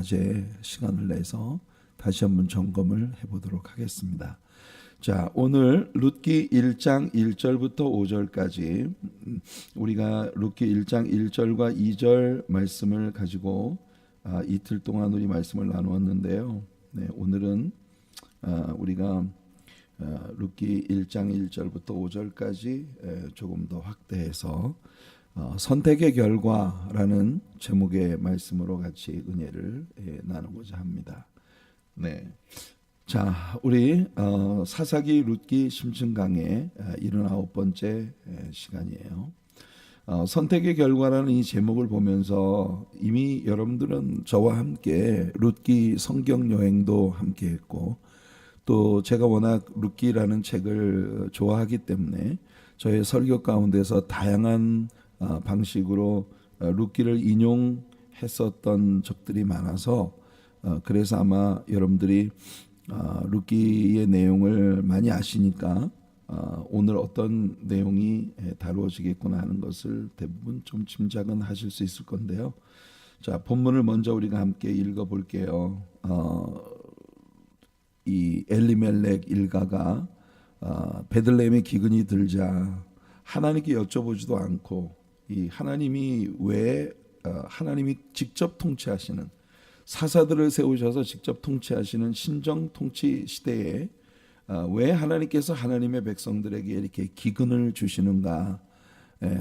낮에 시간을 내서 다시 한번 점검을 해보도록 하겠습니다. 자, 오늘 룻기 1장 1절부터 5절까지 우리가 룻기 1장 1절과 2절 말씀을 가지고 이틀 동안 우리 말씀을 나누었는데요. 네, 오늘은 우리가 룻기 1장 1절부터 5절까지 조금 더 확대해서 선택의 결과라는 제목의 말씀으로 같이 은혜를 나누고자 합니다. 네, 자, 우리 사사기 룻기 심층강의 79번째 시간이에요. 선택의 결과라는 이 제목을 보면서 이미 여러분들은 저와 함께 룻기 성경 여행도 함께 했고, 또 제가 워낙 룻기라는 책을 좋아하기 때문에 저의 설교 가운데서 다양한 방식으로 룻기를 인용했었던 적들이 많아서 그래서 아마 여러분들이 룻기의 내용을 많이 아시니까 오늘 어떤 내용이 다루어지겠구나 하는 것을 대부분 좀 짐작은 하실 수 있을 건데요. 자, 본문을 먼저 우리가 함께 읽어볼게요. 이 엘리멜렉 일가가 베들레헴에 기근이 들자 하나님께 여쭤보지도 않고 이 하나님이 왜 하나님이 직접 통치하시는 사사들을 세우셔서 직접 통치하시는 신정 통치 시대에 왜 하나님께서 하나님의 백성들에게 이렇게 기근을 주시는가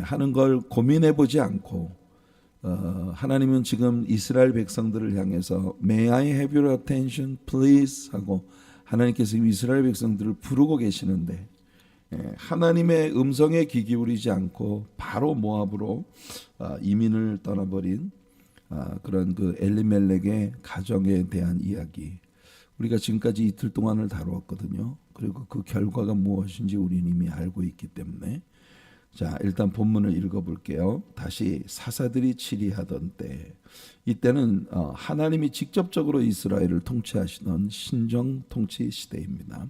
하는 걸 고민해 보지 않고 하나님은 지금 이스라엘 백성들을 향해서 May I have your attention please 하고 하나님께서 이스라엘 백성들을 부르고 계시는데 하나님의 음성에 귀 기울이지 않고 바로 모압으로 이민을 떠나버린 그런 그 엘리멜렉의 가정에 대한 이야기, 우리가 지금까지 이틀 동안을 다루었거든요. 그리고 그 결과가 무엇인지 우리는 이미 알고 있기 때문에 자, 일단 본문을 읽어볼게요. 다시 사사들이 치리하던 때, 이때는 하나님이 직접적으로 이스라엘을 통치하시던 신정 통치 시대입니다.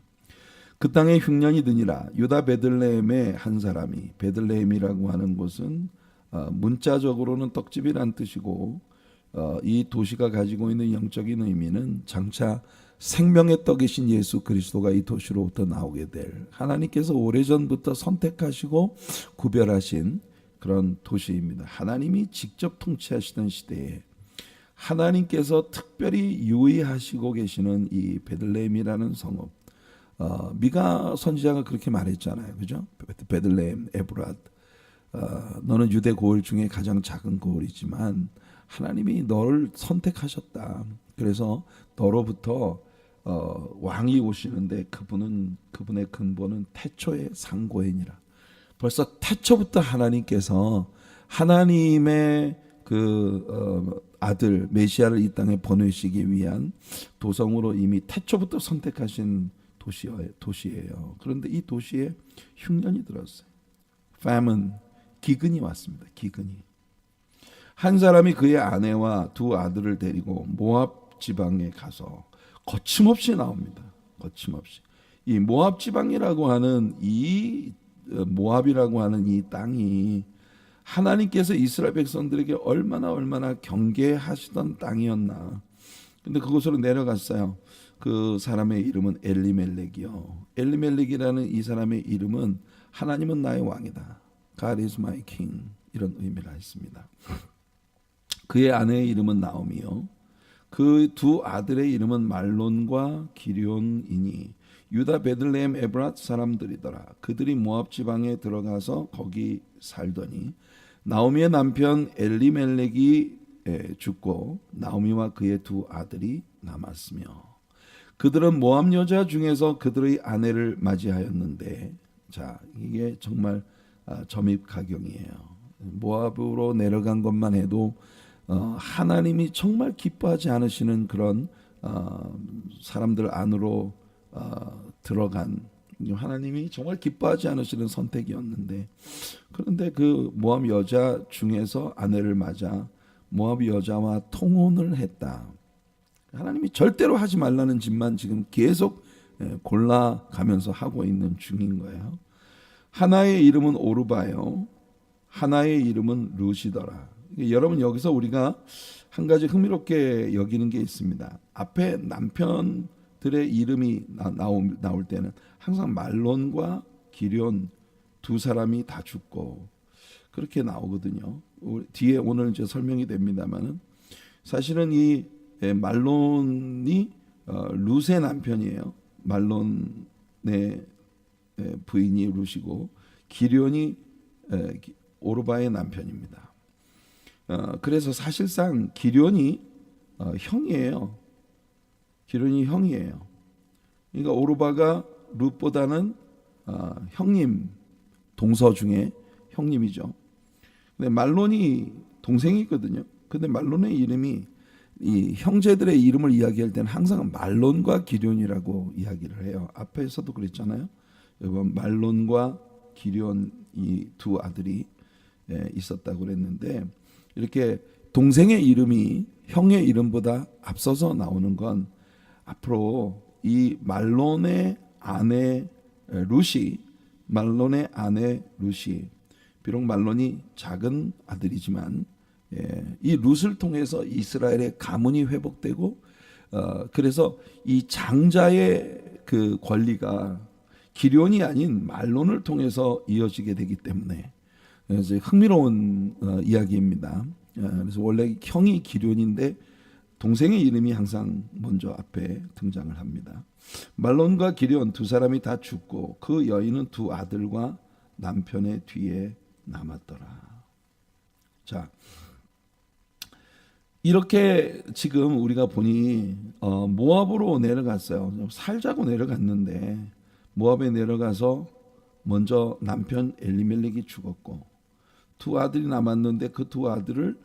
그 땅에 흉년이 드니라. 유다 베들레헴의 한 사람이, 베들레헴이라고 하는 곳은 문자적으로는 떡집이란 뜻이고 이 도시가 가지고 있는 영적인 의미는 장차 생명의 떡이신 예수 그리스도가 이 도시로부터 나오게 될 하나님께서 오래전부터 선택하시고 구별하신 그런 도시입니다. 하나님이 직접 통치하시던 시대에 하나님께서 특별히 유의하시고 계시는 이 베들레헴이라는 성읍, 미가 선지자가 그렇게 말했잖아요. 그죠? 베들레헴 에브랏, 너는 유대 고을 중에 가장 작은 고을이지만 하나님이 너를 선택하셨다. 그래서 너로부터 왕이 오시는데 그분의 근본은 태초의 상고인이라. 벌써 태초부터 하나님께서 하나님의 아들 메시아를 이 땅에 보내시기 위한 도성으로 이미 태초부터 선택하신 도시예요. 그런데 이 도시에 흉년이 들었어요. famine, 기근이 왔습니다. 기근이. 한 사람이 그의 아내와 두 아들을 데리고 모압 지방에 가서 거침없이 나옵니다. 거침없이. 이 모압 지방이라고 하는 모압이라고 하는 이 땅이 하나님께서 이스라엘 백성들에게 얼마나 경계하시던 땅이었나. 근데 그곳으로 내려갔어요. 그 사람의 이름은 엘리멜렉이요. 엘리멜렉이라는 이 사람의 이름은 하나님은 나의 왕이다. God is my king. 이런 의미를 했습니다. 그의 아내의 이름은 나오미요. 그 두 아들의 이름은 말론과 기럧이니 유다 베들레헴 에브랏 사람들이더라. 그들이 모압 지방에 들어가서 거기 살더니 나오미의 남편 엘리멜렉이 죽고 나오미와 그의 두 아들이 남았으며 그들은 모압 여자 중에서 그들의 아내를 맞이하였는데, 자, 이게 정말 점입가경이에요. 모압으로 내려간 것만 해도 하나님이 정말 기뻐하지 않으시는 그런 사람들 안으로 들어간, 하나님이 정말 기뻐하지 않으시는 선택이었는데, 그런데 그 모압 여자 중에서 아내를 맞아 모압 여자와 통혼을 했다. 하나님이 절대로 하지 말라는 짓만 지금 계속 골라가면서 하고 있는 중인 거예요. 하나의 이름은 오르바요, 하나의 이름은 루시더라. 여러분, 여기서 우리가 한 가지 흥미롭게 여기는 게 있습니다. 앞에 남편들의 이름이 나올 때는 항상 말론과 기럨 두 사람이 다 죽고 그렇게 나오거든요. 뒤에 오늘 이제 설명이 됩니다만은 사실은 이 말론이 룻의 남편이에요. 말론의 부인이 룻이고 기럨이 오르바의 남편입니다. 그래서 사실상 기럨이 형이에요. 기럨이 형이에요. 그러니까 오르바가 룻보다는 형님, 동서 중에 형님이죠. 근데 말론이 동생이거든요. 근데 말론의 이름이 이 형제들의 이름을 이야기할 때는 항상 말론과 기럨이라고 이야기를 해요. 앞에서도 그랬잖아요. 이번 말론과 기럨 이 두 아들이 있었다고 그랬는데 이렇게 동생의 이름이 형의 이름보다 앞서서 나오는 건 앞으로 이 말론의 아내 룻이 비록 말론이 작은 아들이지만 이 룻을 통해서 이스라엘의 가문이 회복되고 그래서 이 장자의 그 권리가 기럨이 아닌 말론을 통해서 이어지게 되기 때문에 그래서 흥미로운 이야기입니다. 그래서 원래 형이 기럨인데 동생의 이름이 항상 먼저 앞에 등장을 합니다. 말론과 기럨 두 사람이 다 죽고 그 여인은 두 아들과 남편의 뒤에 남았더라. 자, 이렇게 지금 우리가 보니 모압으로 내려갔어요. 살자고 내려갔는데 모압에 내려가서 먼저 남편 엘리멜렉이 죽었고 두 아들이 남았는데 그 두 아들을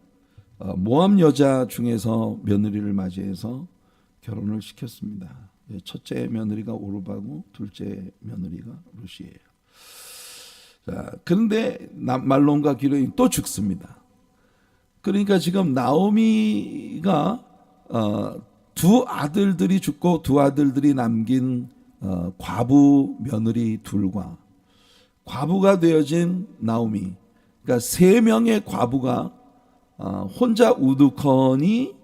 모압 여자 중에서 며느리를 맞이해서 결혼을 시켰습니다. 첫째 며느리가 오르바고 둘째 며느리가 룻이에요. 자, 그런데 말론과 기럨이 또 죽습니다. 그러니까 지금 나오미가 두 아들들이 죽고 두 아들들이 남긴 과부 며느리 둘과 과부가 되어진 나오미, 그러니까 세 명의 과부가 혼자 우두커니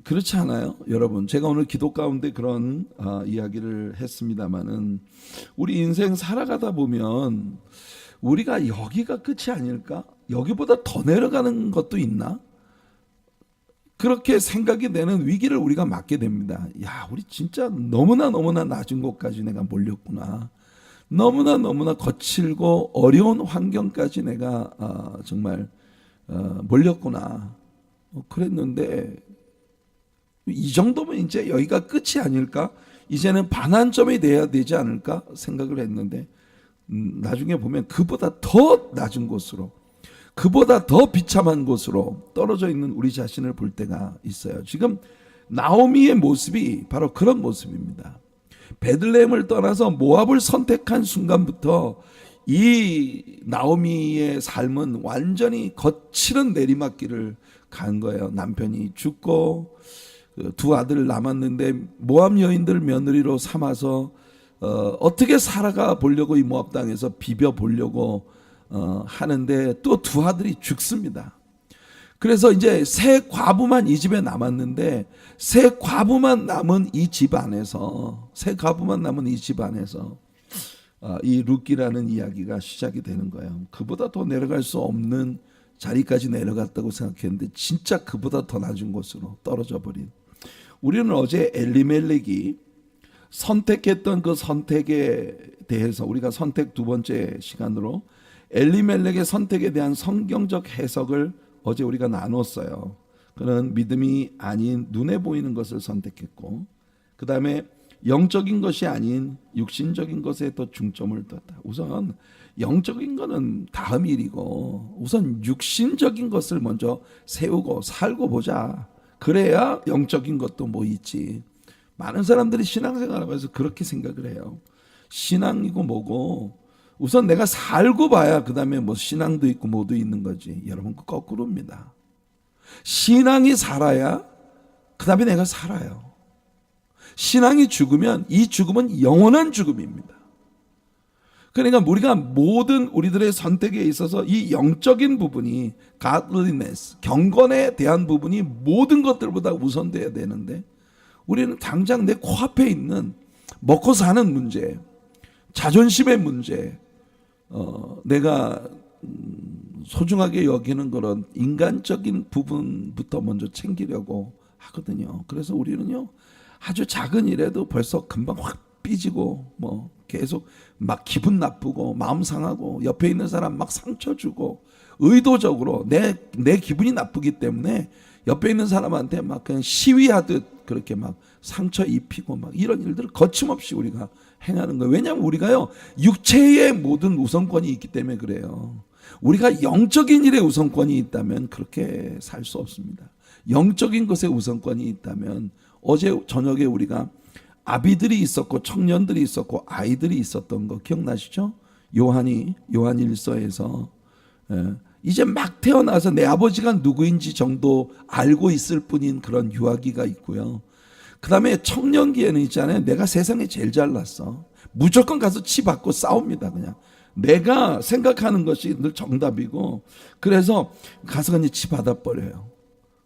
그렇지 않아요, 여러분? 제가 오늘 기도 가운데 그런 이야기를 했습니다만은 우리 인생 살아가다 보면 우리가 여기가 끝이 아닐까? 여기보다 더 내려가는 것도 있나? 그렇게 생각이 되는 위기를 우리가 맞게 됩니다. 야, 우리 진짜 너무나 낮은 곳까지 내가 몰렸구나. 너무나 거칠고 어려운 환경까지 내가 정말 몰렸구나. 그랬는데 이 정도면 이제 여기가 끝이 아닐까? 이제는 반환점이 돼야 되지 않을까 생각을 했는데 나중에 보면 그보다 더 낮은 곳으로, 그보다 더 비참한 곳으로 떨어져 있는 우리 자신을 볼 때가 있어요. 지금 나오미의 모습이 바로 그런 모습입니다. 베들레헴을 떠나서 모압을 선택한 순간부터 이 나오미의 삶은 완전히 거칠은 내리막길을 간 거예요. 남편이 죽고 두 아들 남았는데 모압 여인들 며느리로 삼아서 어떻게 살아가 보려고 이 모압 땅에서 비벼 보려고 하는데 또 두 아들이 죽습니다. 그래서 이제 세 과부만 이 집에 남았는데 세 과부만 남은 이 집 안에서 이 룻기라는 이야기가 시작이 되는 거예요. 그보다 더 내려갈 수 없는 자리까지 내려갔다고 생각했는데 진짜 그보다 더 낮은 곳으로 떨어져 버린. 우리는 어제 엘리멜렉이 선택했던 그 선택에 대해서 우리가 선택 두 번째 시간으로 엘리멜렉의 선택에 대한 성경적 해석을 어제 우리가 나눴어요. 그는 믿음이 아닌 눈에 보이는 것을 선택했고 그 다음에 영적인 것이 아닌 육신적인 것에 더 중점을 뒀다. 우선 영적인 거는 다음 일이고 우선 육신적인 것을 먼저 세우고 살고 보자. 그래야 영적인 것도 뭐 있지. 많은 사람들이 신앙생활하면서 그렇게 생각을 해요. 신앙이고 뭐고 우선 내가 살고 봐야 그 다음에 뭐 신앙도 있고 뭐도 있는 거지. 여러분 그 거꾸로입니다. 신앙이 살아야 그 다음에 내가 살아요. 신앙이 죽으면 이 죽음은 영원한 죽음입니다. 그러니까 우리가 모든 우리들의 선택에 있어서 이 영적인 부분이 godliness, 경건에 대한 부분이 모든 것들보다 우선돼야 되는데 우리는 당장 내 코앞에 있는 먹고 사는 문제, 자존심의 문제, 내가 소중하게 여기는 그런 인간적인 부분부터 먼저 챙기려고 하거든요. 그래서 우리는요 아주 작은 일에도 벌써 금방 확 삐지고 뭐 계속 막 기분 나쁘고 마음 상하고 옆에 있는 사람 막 상처 주고 의도적으로 내 기분이 나쁘기 때문에 옆에 있는 사람한테 막 그냥 시위하듯 그렇게 막 상처 입히고 막 이런 일들을 거침없이 우리가 행하는 거예요. 왜냐하면 우리가요 육체의 모든 우선권이 있기 때문에 그래요. 우리가 영적인 일에 우선권이 있다면 그렇게 살 수 없습니다. 영적인 것에 우선권이 있다면 어제 저녁에 우리가 아비들이 있었고 청년들이 있었고 아이들이 있었던 거 기억나시죠? 요한 1서에서 이제 막 태어나서 내 아버지가 누구인지 정도 알고 있을 뿐인 그런 유아기가 있고요. 그 다음에 청년기에는 있잖아요. 내가 세상에 제일 잘났어. 무조건 가서 치 받고 싸웁니다. 그냥 내가 생각하는 것이 늘 정답이고 그래서 가서 그냥 치 받아버려요.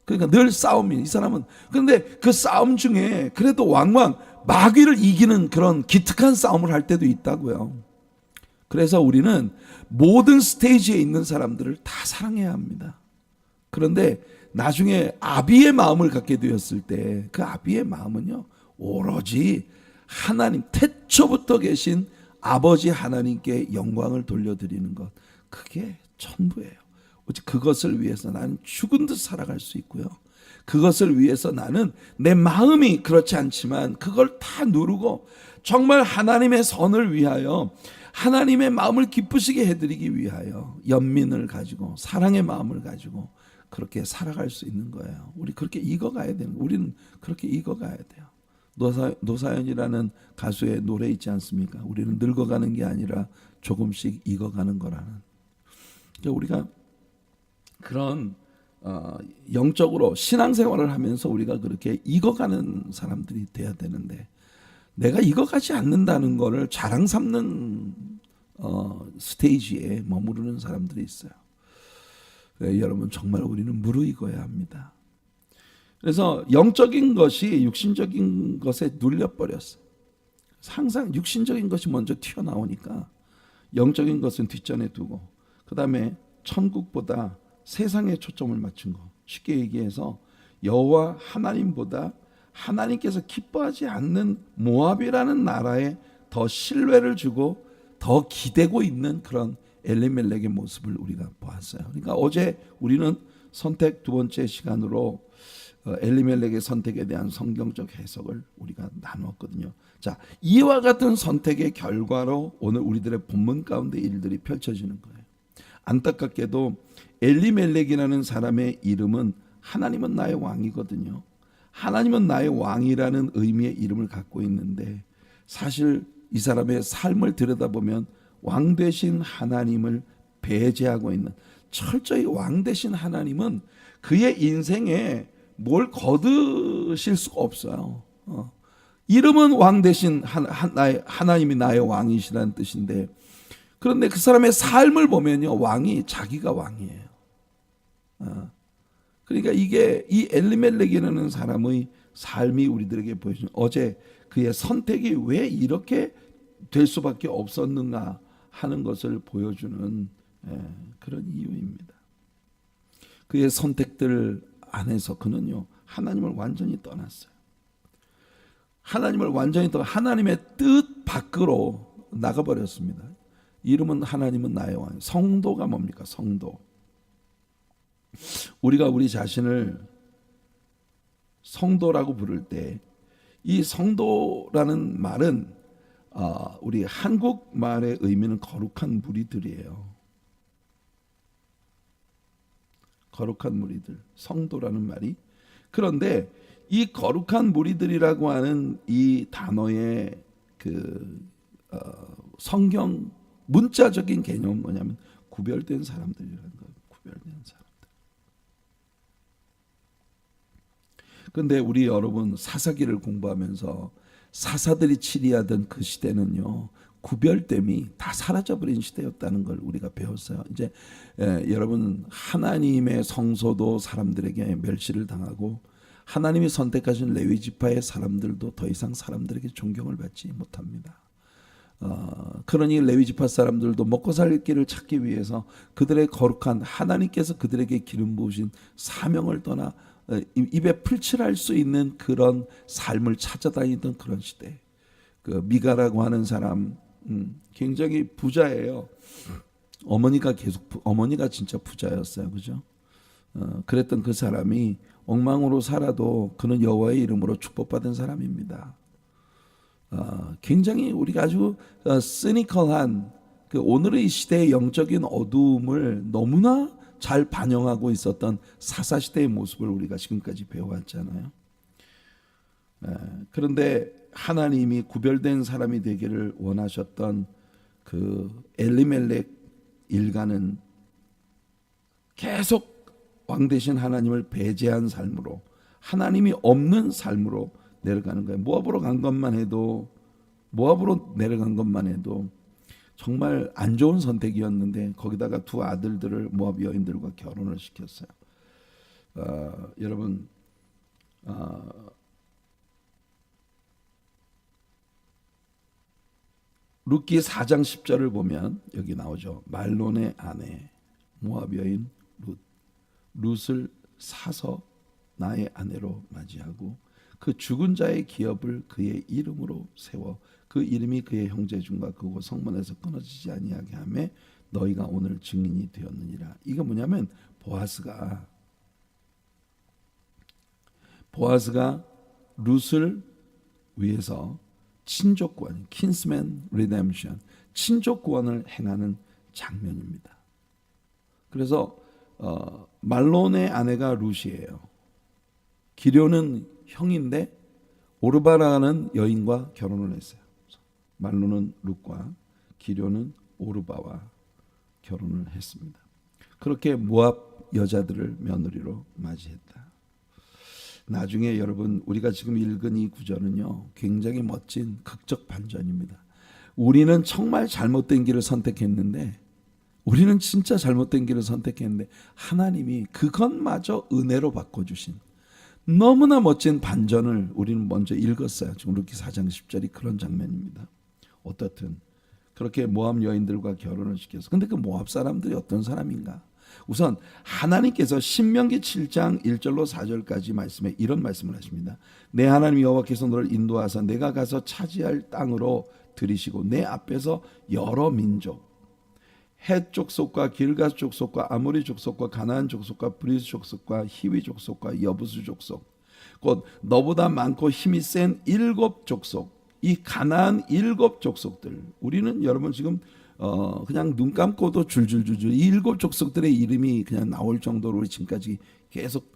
그러니까 늘 싸움이 이 사람은. 그런데 그 싸움 중에 그래도 왕왕 마귀를 이기는 그런 기특한 싸움을 할 때도 있다고요. 그래서 우리는 모든 스테이지에 있는 사람들을 다 사랑해야 합니다. 그런데 나중에 아비의 마음을 갖게 되었을 때 그 아비의 마음은요 오로지 하나님 태초부터 계신 아버지 하나님께 영광을 돌려드리는 것, 그게 전부예요. 오직 그것을 위해서 나는 죽은 듯 살아갈 수 있고요. 그것을 위해서 나는 내 마음이 그렇지 않지만 그걸 다 누르고 정말 하나님의 선을 위하여 하나님의 마음을 기쁘시게 해드리기 위하여 연민을 가지고 사랑의 마음을 가지고 그렇게 살아갈 수 있는 거예요. 우리 그렇게 익어가야 되는 거예요. 우리는 그렇게 익어가야 돼요. 노사연이라는 가수의 노래 있지 않습니까? 우리는 늙어가는 게 아니라 조금씩 익어가는 거라는. 그러니까 우리가 그런 영적으로 신앙생활을 하면서 우리가 그렇게 익어가는 사람들이 돼야 되는데 내가 익어가지 않는다는 거를 자랑 삼는 스테이지에 머무르는 사람들이 있어요. 여러분 정말 우리는 무르익어야 합니다. 그래서 영적인 것이 육신적인 것에 눌려버렸어요. 항상 육신적인 것이 먼저 튀어나오니까 영적인 것은 뒷전에 두고 그 다음에 천국보다 세상에 초점을 맞춘 거. 쉽게 얘기해서 여호와 하나님보다 하나님께서 기뻐하지 않는 모압이라는 나라에 더 신뢰를 주고 더 기대고 있는 그런 엘리멜렉의 모습을 우리가 보았어요. 그러니까 어제 우리는 선택 두 번째 시간으로 엘리멜렉의 선택에 대한 성경적 해석을 우리가 나누었거든요. 자, 이와 같은 선택의 결과로 오늘 우리들의 본문 가운데 일들이 펼쳐지는 거예요. 안타깝게도 엘리멜렉이라는 사람의 이름은 하나님은 나의 왕이거든요. 하나님은 나의 왕이라는 의미의 이름을 갖고 있는데 사실 이 사람의 삶을 들여다보면 왕 되신 하나님을 배제하고 있는, 철저히 왕 되신 하나님은 그의 인생에 뭘 거두실 수가 없어요. 이름은 왕 되신 하나님이 나의 왕이시라는 뜻인데 그런데 그 사람의 삶을 보면요 왕이 자기가 왕이에요. 그러니까 이게 이 엘리멜렉이라는 사람의 삶이 우리들에게 보여주는 어제 그의 선택이 왜 이렇게 될 수밖에 없었는가 하는 것을 보여주는 그런 이유입니다. 그의 선택들 안에서 그는요 하나님을 완전히 떠났어요. 하나님을 완전히 떠나 하나님의 뜻 밖으로 나가버렸습니다. 이름은 하나님은 나의 왕. 성도가 뭡니까? 성도. 우리가 우리 자신을 성도라고 부를 때 이 성도라는 말은 우리 한국말의 의미는 거룩한 무리들이에요. 거룩한 무리들, 성도라는 말이. 그런데 이 거룩한 무리들이라고 하는 이 단어의 그 성경 문자적인 개념은 뭐냐면 구별된 사람들이라는 거예요. 구별된 사람들. 그런데 우리 여러분 사사기를 공부하면서 사사들이 치리하던 그 시대는요 구별됨이 다 사라져버린 시대였다는 걸 우리가 배웠어요. 이제 여러분, 하나님의 성소도 사람들에게 멸시를 당하고 하나님이 선택하신 레위 지파의 사람들도 더 이상 사람들에게 존경을 받지 못합니다. 그러니 레위 지파 사람들도 먹고 살 길을 찾기 위해서 그들의 거룩한 하나님께서 그들에게 기름 부으신 사명을 떠나 입에 풀칠할 수 있는 그런 삶을 찾아다니던 그런 시대. 그 미가라고 하는 사람 굉장히 부자예요. 어머니가 진짜 부자였어요, 그죠? 그랬던 그 사람이 엉망으로 살아도 그는 여호와의 이름으로 축복받은 사람입니다. 굉장히 우리가 아주 시니컬한 그 오늘의 시대의 영적인 어두움을 너무나 잘 반영하고 있었던 사사시대의 모습을 우리가 지금까지 배워왔잖아요. 그런데 하나님이 구별된 사람이 되기를 원하셨던 그 엘리멜렉 일가는 계속 왕 되신 하나님을 배제한 삶으로, 하나님이 없는 삶으로 내려가는 거예요. 모압으로 내려간 것만 해도 정말 안 좋은 선택이었는데 거기다가 두 아들들을 모압 여인들과 결혼을 시켰어요. 여러분, 룻기 4장 10절을 보면 여기 나오죠. 말론의 아내 모압 여인 룻을 사서 나의 아내로 맞이하고 그 죽은 자의 기업을 그의 이름으로 세워 그 이름이 그의 형제 중과 그곳 성문에서 끊어지지 아니하게 하며 너희가 오늘 증인이 되었느니라. 이거 뭐냐면 보아스가 룻을 위해서 친족 구원, kinsman redemption, 친족 구원을 행하는 장면입니다. 그래서 말론의 아내가 룻이에요. 기료는 형인데 오르바라는 여인과 결혼을 했어요. 말론은 룻과 기료는 오르바와 결혼을 했습니다. 그렇게 모압 여자들을 며느리로 맞이했다. 나중에 여러분, 우리가 지금 읽은 이 구절은요, 굉장히 멋진 극적 반전입니다. 우리는 정말 잘못된 길을 선택했는데, 우리는 진짜 잘못된 길을 선택했는데 하나님이 그것마저 은혜로 바꿔주신 너무나 멋진 반전을 우리는 먼저 읽었어요. 지금 룻기 4장 10절이 그런 장면입니다. 어떻든 그렇게 모압 여인들과 결혼을 시켜서, 근데 그 모압 사람들이 어떤 사람인가? 우선 하나님께서 신명기 7장 1절로 4절까지 말씀에 이런 말씀을 하십니다. 내 하나님 여호와께서 너를 인도하사 내가 가서 차지할 땅으로 들이시고 내 앞에서 여러 민족, 헷 족속과 길가스 족속과 아모리 족속과 가나안 족속과 브리스 족속과 히위 족속과 여부수 족속, 곧 너보다 많고 힘이 센 7 족속, 이 가나안 7 족속들, 우리는 여러분 지금 그냥 눈 감고도 줄줄줄줄 이 7 족속들의 이름이 그냥 나올 정도로 우리 지금까지 계속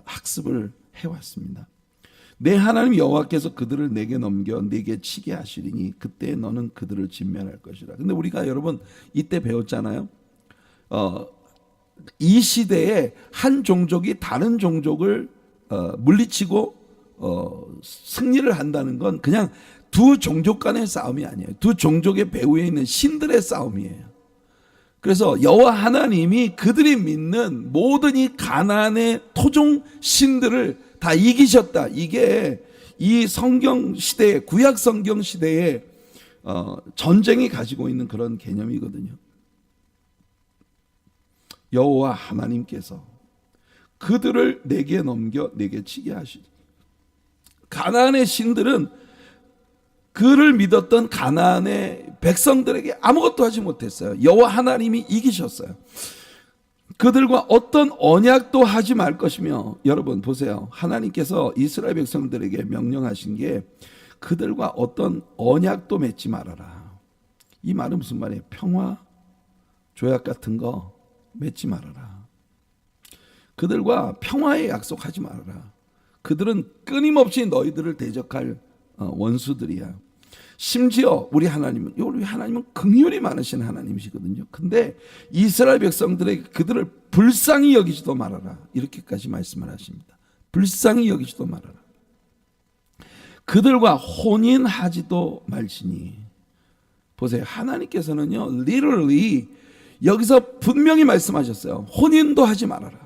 학습을 해왔습니다. 내 하나님 여호와께서 그들을 내게 넘겨 내게 치게 하시리니 그때 너는 그들을 진멸할 것이라. 근데 우리가 여러분 이때 배웠잖아요. 이 시대에 한 종족이 다른 종족을 물리치고 승리를 한다는 건 그냥 두 종족 간의 싸움이 아니에요. 두 종족의 배후에 있는 신들의 싸움이에요. 그래서 여호와 하나님이 그들이 믿는 모든 이 가나안의 토종 신들을 다 이기셨다. 이게 이 성경 시대에, 구약 성경 시대에 전쟁이 가지고 있는 그런 개념이거든요. 여호와 하나님께서 그들을 내게 넘겨 내게 치게 하시리. 가나안의 신들은 그를 믿었던 가나안의 백성들에게 아무것도 하지 못했어요. 여호와 하나님이 이기셨어요. 그들과 어떤 언약도 하지 말 것이며, 여러분 보세요. 하나님께서 이스라엘 백성들에게 명령하신 게 그들과 어떤 언약도 맺지 말아라. 이 말은 무슨 말이에요? 평화, 조약 같은 거 맺지 말아라. 그들과 평화의 약속하지 말아라. 그들은 끊임없이 너희들을 대적할 원수들이야. 심지어 우리 하나님은 긍휼이 많으신 하나님이시거든요. 근데 이스라엘 백성들에게 그들을 불쌍히 여기지도 말아라. 이렇게까지 말씀을 하십니다. 불쌍히 여기지도 말아라. 그들과 혼인하지도 말지니. 보세요. 하나님께서는요, literally 여기서 분명히 말씀하셨어요. 혼인도 하지 말아라.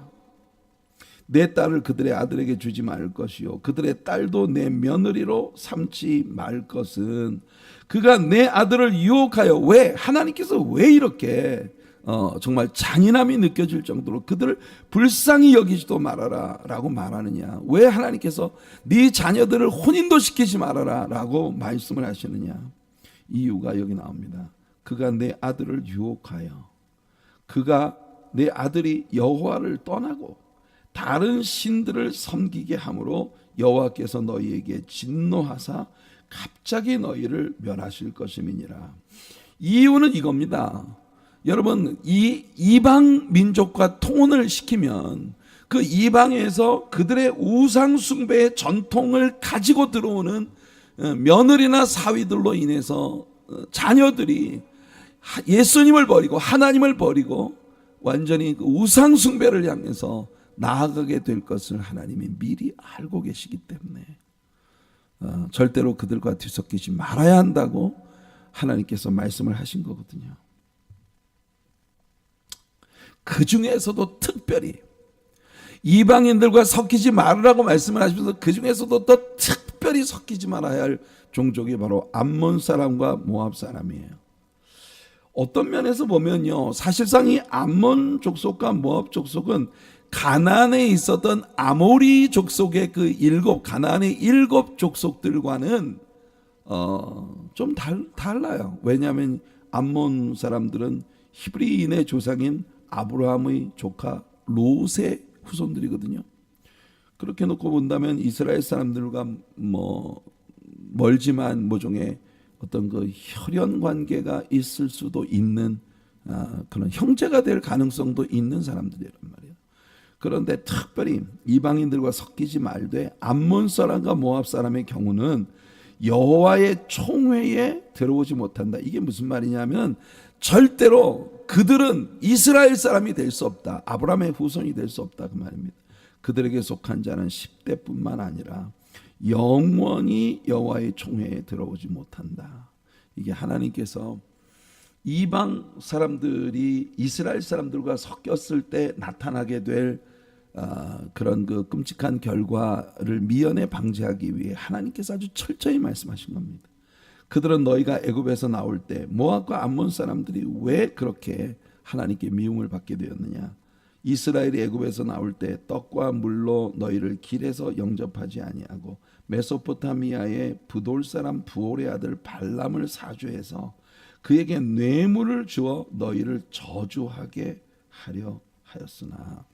내 딸을 그들의 아들에게 주지 말 것이요 그들의 딸도 내 며느리로 삼지 말 것은 그가 내 아들을 유혹하여 왜 하나님께서 왜 이렇게 정말 잔인함이 느껴질 정도로 그들을 불쌍히 여기지도 말아라 라고 말하느냐. 왜 하나님께서 네 자녀들을 혼인도 시키지 말아라 라고 말씀을 하시느냐. 이유가 여기 나옵니다. 그가 내 아들을 유혹하여 그가 내 아들이 여호와를 떠나고 다른 신들을 섬기게 함으로 여호와께서 너희에게 진노하사 갑자기 너희를 멸하실 것임이니라. 이유는 이겁니다. 여러분, 이 이방 민족과 통혼을 시키면 그 이방에서 그들의 우상 숭배의 전통을 가지고 들어오는 며느리나 사위들로 인해서 자녀들이 예수님을 버리고 하나님을 버리고 완전히 그 우상 숭배를 향해서 나아가게 될 것을 하나님이 미리 알고 계시기 때문에 절대로 그들과 뒤섞이지 말아야 한다고 하나님께서 말씀을 하신 거거든요. 그 중에서도 특별히 이방인들과 섞이지 말으라고 말씀을 하시면서 그 중에서도 더 특별히 섞이지 말아야 할 종족이 바로 암몬 사람과 모압 사람이에요. 어떤 면에서 보면요, 사실상 이 암몬 족속과 모압 족속은 가나안에 있었던 아모리 족속의 그 가나안의 일곱 족속들과는 좀 달라요. 왜냐하면 암몬 사람들은 히브리인의 조상인 아브라함의 조카 롯의 후손들이거든요. 그렇게 놓고 본다면 이스라엘 사람들과 멀지만 모종의 어떤 그 혈연 관계가 있을 수도 있는 그런 형제가 될 가능성도 있는 사람들이란 말이에요. 그런데 특별히 이방인들과 섞이지 말되 암몬 사람과 모압 사람의 경우는 여호와의 총회에 들어오지 못한다. 이게 무슨 말이냐면 절대로 그들은 이스라엘 사람이 될 수 없다. 아브라함의 후손이 될 수 없다 그 말입니다. 그들에게 속한 자는 10대뿐만 아니라 영원히 여호와의 총회에 들어오지 못한다. 이게 하나님께서 이방 사람들이 이스라엘 사람들과 섞였을 때 나타나게 될 그런 그 끔찍한 결과를 미연에 방지하기 위해 하나님께서 아주 철저히 말씀하신 겁니다. 그들은 너희가 애굽에서 나올 때 모압과 암몬 사람들이 왜 그렇게 하나님께 미움을 받게 되었느냐. 이스라엘이 애굽에서 나올 때 떡과 물로 너희를 길에서 영접하지 아니하고 메소포타미아의 부돌 사람 부올의 아들 발람을 사주해서 그에게 뇌물을 주어 너희를 저주하게 하려 하였으나.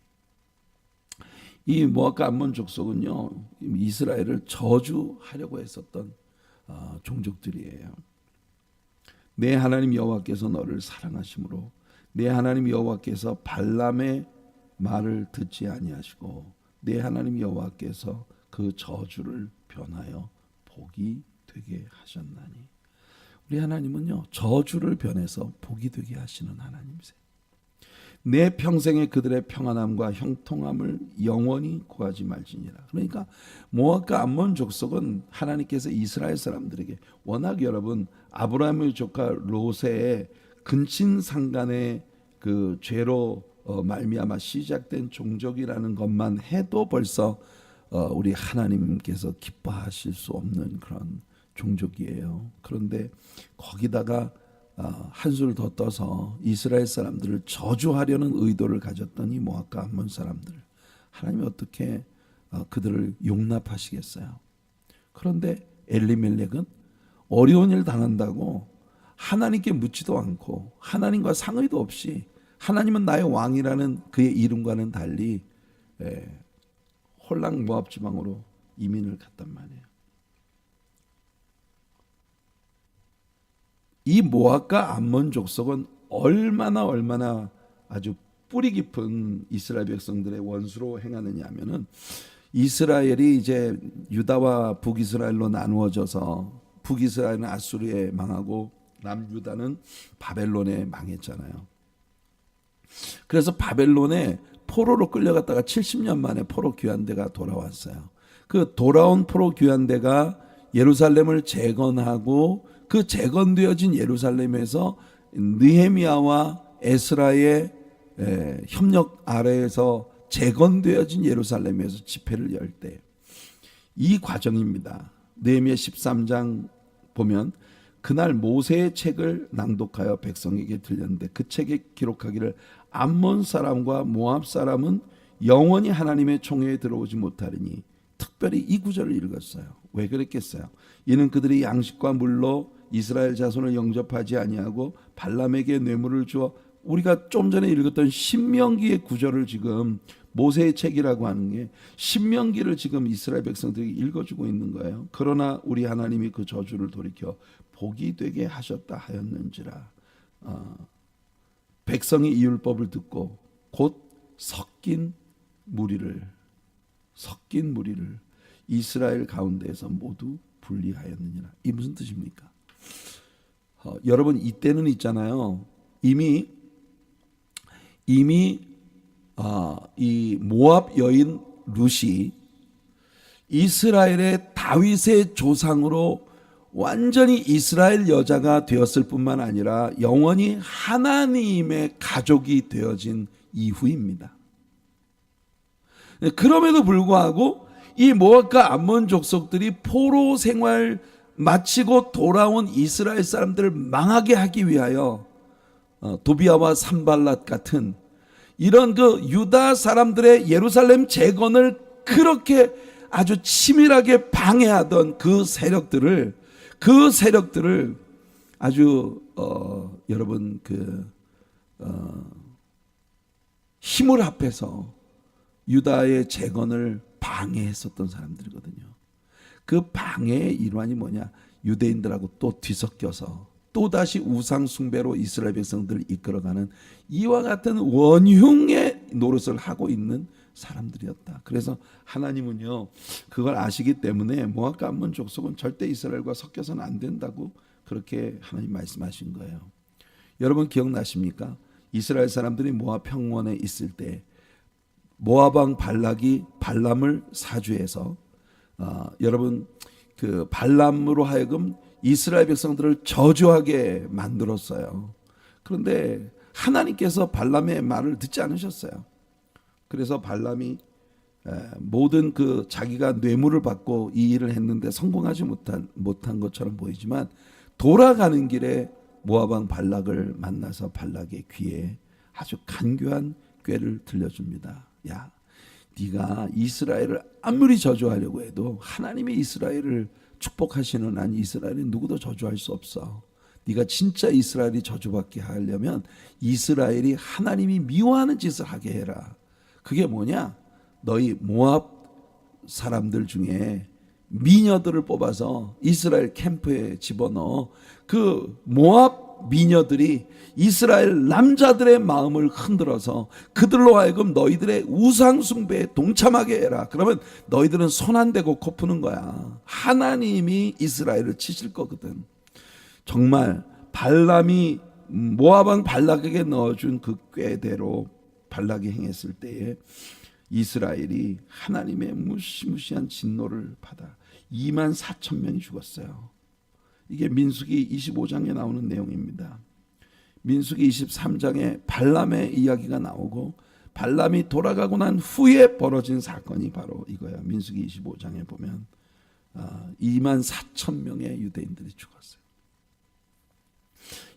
이 모압과 암몬 족속은요, 이스라엘을 저주하려고 했었던 종족들이에요. 내 하나님 여호와께서 너를 사랑하심으로 내 하나님 여호와께서 발람의 말을 듣지 아니하시고 내 하나님 여호와께서 그 저주를 변하여 복이 되게 하셨나니. 우리 하나님은요, 저주를 변해서 복이 되게 하시는 하나님이세요. 내 평생에 그들의 평안함과 형통함을 영원히 구하지 말지니라. 그러니까 모압과 암몬 족속은 하나님께서 이스라엘 사람들에게 워낙 여러분 아브라함의 조카 롯의 근친상간의 그 죄로 말미암아 시작된 종족이라는 것만 해도 벌써 우리 하나님께서 기뻐하실 수 없는 그런 종족이에요. 그런데 거기다가 한술 더 떠서 이스라엘 사람들을 저주하려는 의도를 가졌던 이 모압과 암몬 사람들, 하나님이 어떻게 그들을 용납하시겠어요? 그런데 엘리멜렉은 어려운 일 당한다고 하나님께 묻지도 않고 하나님과 상의도 없이 하나님은 나의 왕이라는 그의 이름과는 달리 홀랑 모압 지방으로 이민을 갔단 말이에요. 이 모압과 암몬 족속은 얼마나 아주 뿌리 깊은 이스라엘 백성들의 원수로 행하느냐 하면은, 이스라엘이 이제 유다와 북이스라엘로 나누어져서 북이스라엘은 아수르에 망하고 남유다는 바벨론에 망했잖아요. 그래서 바벨론에 포로로 끌려갔다가 70년 만에 포로 귀환대가 돌아왔어요. 그 돌아온 포로 귀환대가 예루살렘을 재건하고 그 재건되어진 예루살렘에서 느헤미야와 에스라의 협력 아래에서 재건되어진 예루살렘에서 집회를 열 때 이 과정입니다. 느헤미야 13장 보면 그날 모세의 책을 낭독하여 백성에게 들렸는데 그 책에 기록하기를 암몬 사람과 모압 사람은 영원히 하나님의 총회에 들어오지 못하리니, 특별히 이 구절을 읽었어요. 왜 그랬겠어요? 이는 그들이 양식과 물로 이스라엘 자손을 영접하지 아니하고 발람에게 뇌물을 주어, 우리가 좀 전에 읽었던 신명기의 구절을 지금 모세의 책이라고 하는 게 신명기를 지금 이스라엘 백성들에게 읽어주고 있는 거예요. 그러나 우리 하나님이 그 저주를 돌이켜 복이 되게 하셨다 하였는지라. 백성이 이 율법을 듣고 곧 섞인 무리를 이스라엘 가운데에서 모두 분리하였느니라. 이 무슨 뜻입니까? 여러분, 이때는 있잖아요. 이미 이 모압 여인 룻이 이스라엘의 다윗의 조상으로 완전히 이스라엘 여자가 되었을 뿐만 아니라 영원히 하나님의 가족이 되어진 이후입니다. 그럼에도 불구하고 이 모압과 암몬 족속들이 포로 생활 마치고 돌아온 이스라엘 사람들을 망하게 하기 위하여 도비아와 산발랏 같은 이런 그 유다 사람들의 예루살렘 재건을 그렇게 아주 치밀하게 방해하던 그 세력들을 아주 여러분 힘을 합해서 유다의 재건을 방해했었던 사람들이거든요. 그 방해의 일환이 뭐냐? 유대인들하고 또 뒤섞여서 또다시 우상 숭배로 이스라엘 백성들을 이끌어가는 이와 같은 원흉의 노릇을 하고 있는 사람들이었다. 그래서 하나님은요, 그걸 아시기 때문에 모압과 암몬 족속은 절대 이스라엘과 섞여서는 안 된다고 그렇게 하나님 말씀하신 거예요. 여러분 기억나십니까? 이스라엘 사람들이 모압 평원에 있을 때 모압 왕 발락이 발람을 사주해서 여러분 그 발람으로 하여금 이스라엘 백성들을 저주하게 만들었어요. 그런데 하나님께서 발람의 말을 듣지 않으셨어요. 그래서 발람이 모든 그 자기가 뇌물을 받고 이 일을 했는데 성공하지 못한 것처럼 보이지만 돌아가는 길에 모압 왕 발락을 만나서 발락의 귀에 아주 간교한 꾀를 들려줍니다. 야, 네가 이스라엘을 아무리 저주하려고 해도 하나님이 이스라엘을 축복하시는 한 이스라엘은 누구도 저주할 수 없어. 네가 진짜 이스라엘이 저주받게 하려면 이스라엘이 하나님이 미워하는 짓을 하게 해라. 그게 뭐냐? 너희 모압 사람들 중에 미녀들을 뽑아서 이스라엘 캠프에 집어넣어 그 모압 미녀들이 이스라엘 남자들의 마음을 흔들어서 그들로 하여금 너희들의 우상 숭배에 동참하게 해라. 그러면 너희들은 손 안 대고 코 푸는 거야. 하나님이 이스라엘을 치실 거거든. 정말 발람이 모압 왕 발락에게 넣어준 그 꾀대로 발락이 행했을 때에 이스라엘이 하나님의 무시무시한 진노를 받아 24,000명이 죽었어요. 이게 민수기 25장에 나오는 내용입니다. 민수기 23장에 발람의 이야기가 나오고 발람이 돌아가고 난 후에 벌어진 사건이 바로 이거야. 민수기 25장에 보면 24,000명의 유대인들이 죽었어요.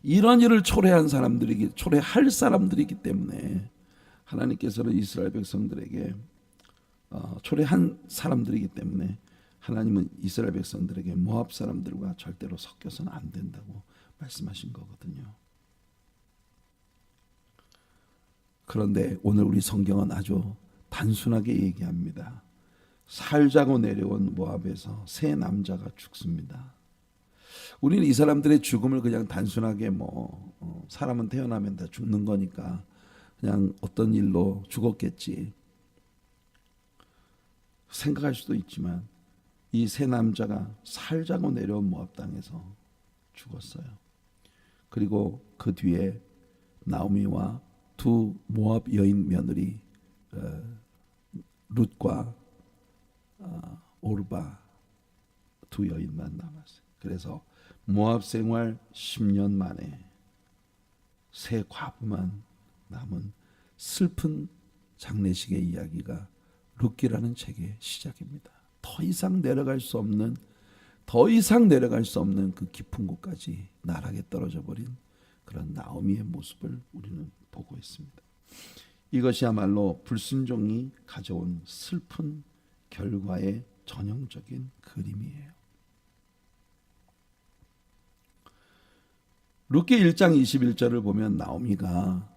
이런 일을 초래할 사람들이기 때문에 하나님께서는 이스라엘 백성들에게 초래한 사람들이기 때문에 하나님은 이스라엘 백성들에게 모압 사람들과 절대로 섞여서는 안 된다고 말씀하신 거거든요. 그런데 오늘 우리 성경은 아주 단순하게 얘기합니다. 살자고 내려온 모압에서 세 남자가 죽습니다. 우리는 이 사람들의 죽음을 그냥 단순하게 사람은 태어나면 다 죽는 거니까 그냥 어떤 일로 죽었겠지 생각할 수도 있지만 이 세 남자가 살자고 내려온 모압 땅에서 죽었어요. 그리고 그 뒤에 나오미와 두 모압 여인 며느리 룻과 오르바 두 여인만 남았어요. 그래서 모압 생활 10년 만에 세 과부만 남은 슬픈 장례식의 이야기가 룻기라는 책의 시작입니다. 더 이상 내려갈 수 없는 그 깊은 곳까지 나락에 떨어져 버린 그런 나오미의 모습을 우리는 보고 있습니다. 이것이야말로 불순종이 가져온 슬픈 결과의 전형적인 그림이에요. 룻기 1장 21절을 보면 나오미가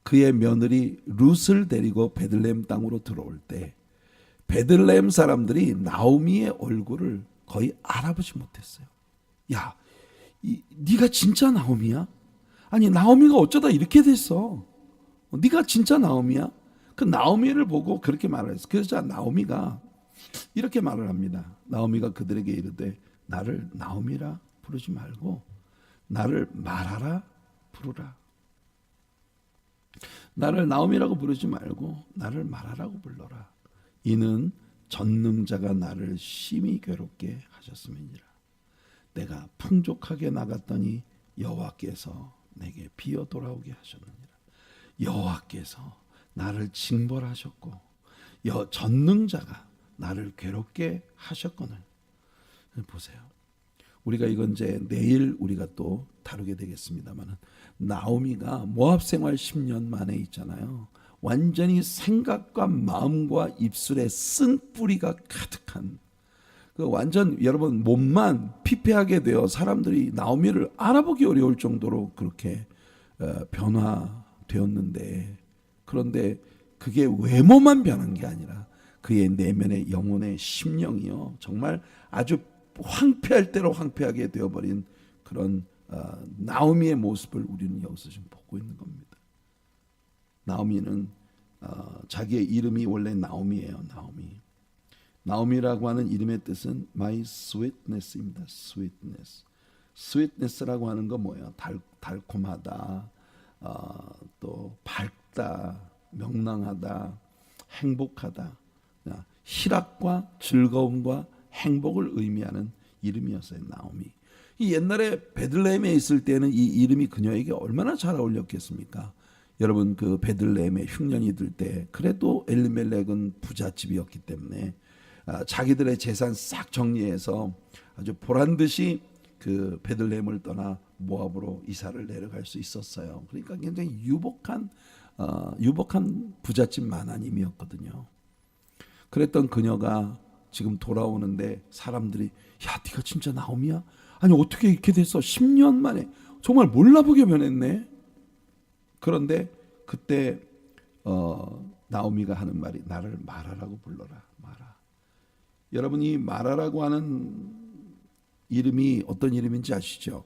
그의 며느리 룻을 데리고 베들레헴 땅으로 들어올 때 베들레헴 사람들이 나오미의 얼굴을 거의 알아보지 못했어요. 야, 네가 진짜 나오미야? 아니 나오미가 어쩌다 이렇게 됐어? 네가 진짜 나오미야? 그 나오미를 보고 그렇게 말을 했어요. 그래서 나오미가 이렇게 말을 합니다. 나오미가 그들에게 이르되 나를 나오미라 부르지 말고 나를 마라라 부르라. 나를 나오미라고 부르지 말고 나를 마라라고 불러라. 이는 전능자가 나를 심히 괴롭게 하셨음이니라. 내가 풍족하게 나갔더니 여호와께서 내게 비어 돌아오게 하셨느니라. 여호와께서 나를 징벌하셨고 전능자가 나를 괴롭게 하셨거늘. 보세요. 우리가 이건 이제 내일 우리가 또 다루게 되겠습니다만은 나오미가 모압 생활 10년 만에 있잖아요. 완전히 생각과 마음과 입술에 쓴 뿌리가 가득한 그 완전 여러분 몸만 피폐하게 되어 사람들이 나오미를 알아보기 어려울 정도로 그렇게 변화되었는데 그런데 그게 외모만 변한 게 아니라 그의 내면의 영혼의 심령이요 정말 아주 황폐할 대로 황폐하게 되어버린 그런 나오미의 모습을 우리는 여기서 지금 보고 있는 겁니다. 나오미는 자기의 이름이 원래 나오미예요. 나오미라고 하는 이름의 뜻은 my sweetness입니다. sweetness라고 하는 건 뭐예요? 달콤하다, 또 밝다, 명랑하다, 행복하다, 희락과 즐거움과 행복을 의미하는 이름이었어요. 나오미. 이 옛날에 베들레헴에 있을 때는 이 이름이 그녀에게 얼마나 잘 어울렸겠습니까? 여러분 그 베들레헴에 흉년이 들 때 그래도 엘리멜렉은 부잣집이었기 때문에 자기들의 재산 싹 정리해서 아주 보란듯이 그 베들레헴을 떠나 모압으로 이사를 내려갈 수 있었어요. 그러니까 굉장히 유복한 부잣집 마나님이었거든요. 그랬던 그녀가 지금 돌아오는데 사람들이 야 네가 진짜 나오미야? 아니 어떻게 이렇게 됐어? 10년 만에 정말 몰라보게 변했네. 그런데 그때 나오미가 하는 말이 나를 마라라고 불러라. 마라. 여러분이 마라라고 하는 이름이 어떤 이름인지 아시죠?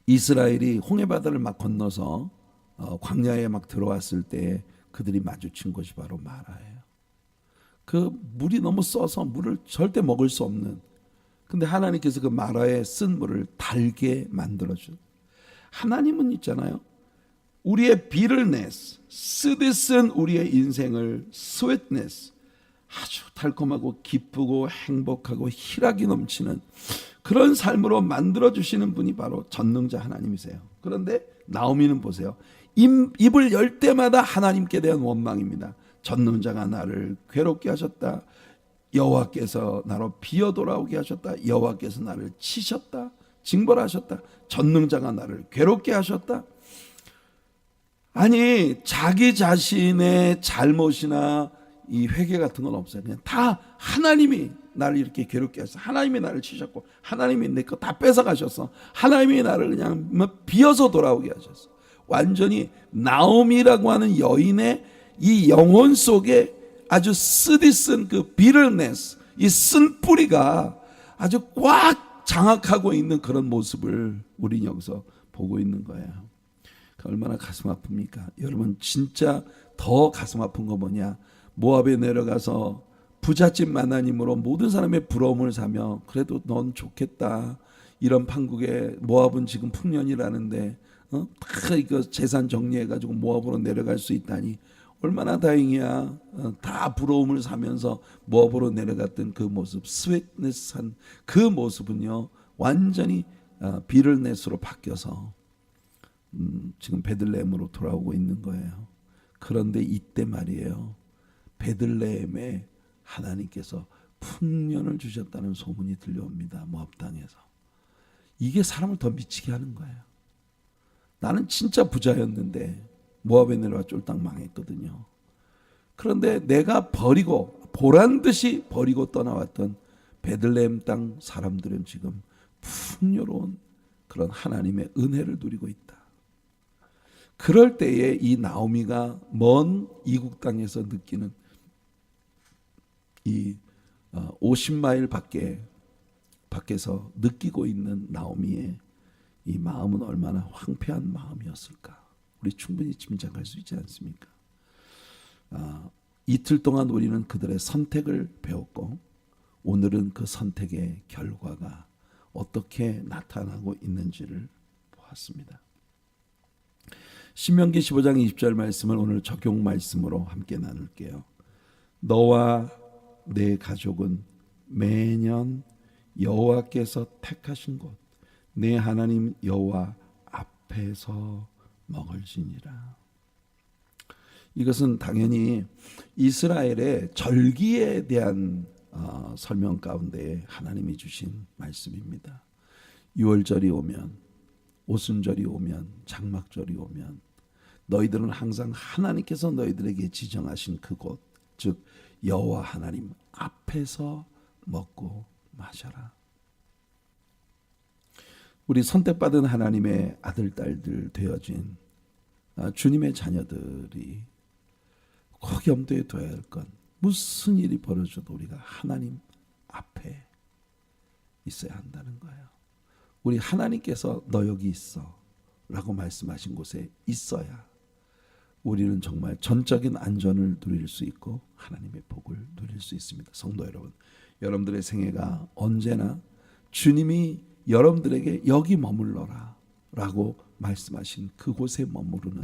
이스라엘이 홍해바다를 막 건너서 광야에 막 들어왔을 때 그들이 마주친 곳이 바로 마라예요. 그 물이 너무 써서 물을 절대 먹을 수 없는 근데 하나님께서 그 마라에 쓴 물을 달게 만들어준 하나님은 있잖아요. 우리의 bitterness, 쓰디 쓴 우리의 인생을 sweetness, 아주 달콤하고 기쁘고 행복하고 희락이 넘치는 그런 삶으로 만들어주시는 분이 바로 전능자 하나님이세요. 그런데 나오미는 보세요. 입을 열 때마다 하나님께 대한 원망입니다. 전능자가 나를 괴롭게 하셨다. 여호와께서 나로 비어 돌아오게 하셨다. 여호와께서 나를 치셨다. 징벌하셨다. 전능자가 나를 괴롭게 하셨다. 아니 자기 자신의 잘못이나 이 회개 같은 건 없어요. 그냥 다 하나님이 나를 이렇게 괴롭게 하셨어. 하나님이 나를 치셨고 하나님이 내 거 다 뺏어가셨어. 하나님이 나를 그냥 비어서 돌아오게 하셨어. 완전히 나오미라고 하는 여인의 이 영혼 속에 아주 쓰디쓴 그 bitterness, 이 쓴 뿌리가 아주 꽉 장악하고 있는 그런 모습을 우리는 여기서 보고 있는 거예요. 얼마나 가슴 아픕니까? 여러분 진짜 더 가슴 아픈 거 뭐냐? 모압에 내려가서 부잣집 마나님으로 모든 사람의 부러움을 사며 그래도 넌 좋겠다. 이런 판국에 모압은 지금 풍년이라는데 다 이거 재산 정리해가지고 모압으로 내려갈 수 있다니 얼마나 다행이야. 다 부러움을 사면서 모압으로 내려갔던 그 모습, 스웨트네스한 그 모습은요 완전히 비를넷으로 바뀌어서 지금 베들레헴으로 돌아오고 있는 거예요. 그런데 이때 말이에요, 베들레헴에 하나님께서 풍년을 주셨다는 소문이 들려옵니다. 모압 땅에서. 이게 사람을 더 미치게 하는 거예요. 나는 진짜 부자였는데 모압에 내려와 쫄딱 망했거든요. 그런데 내가 버리고 보란듯이 버리고 떠나왔던 베들레헴 땅 사람들은 지금 풍요로운 그런 하나님의 은혜를 누리고 있다. 그럴 때에 이 나오미가 먼 이국 땅에서 느끼는 이 50마일 밖에서 느끼고 있는 나오미의 이 마음은 얼마나 황폐한 마음이었을까. 우리 충분히 짐작할 수 있지 않습니까? 이틀 동안 우리는 그들의 선택을 배웠고 오늘은 그 선택의 결과가 어떻게 나타나고 있는지를 보았습니다. 신명기 15장 20절 말씀을 오늘 적용 말씀으로 함께 나눌게요. 너와 내 가족은 매년 여호와께서 택하신 곳 내 하나님 여호와 앞에서 먹을지니라. 이것은 당연히 이스라엘의 절기에 대한 설명 가운데 하나님이 주신 말씀입니다. 유월절이 오면, 오순절이 오면, 장막절이 오면 너희들은 항상 하나님께서 너희들에게 지정하신 그곳, 즉 여호와 하나님 앞에서 먹고 마셔라. 우리 선택받은 하나님의 아들, 딸들 되어진 주님의 자녀들이 꼭 염두에 둬야 할 건 무슨 일이 벌어져도 우리가 하나님 앞에 있어야 한다는 거예요. 우리 하나님께서 너 여기 있어 라고 말씀하신 곳에 있어야 우리는 정말 전적인 안전을 누릴 수 있고 하나님의 복을 누릴 수 있습니다. 성도 여러분, 여러분들의 생애가 언제나 주님이 여러분들에게 여기 머물러라 라고 말씀하신 그곳에 머무르는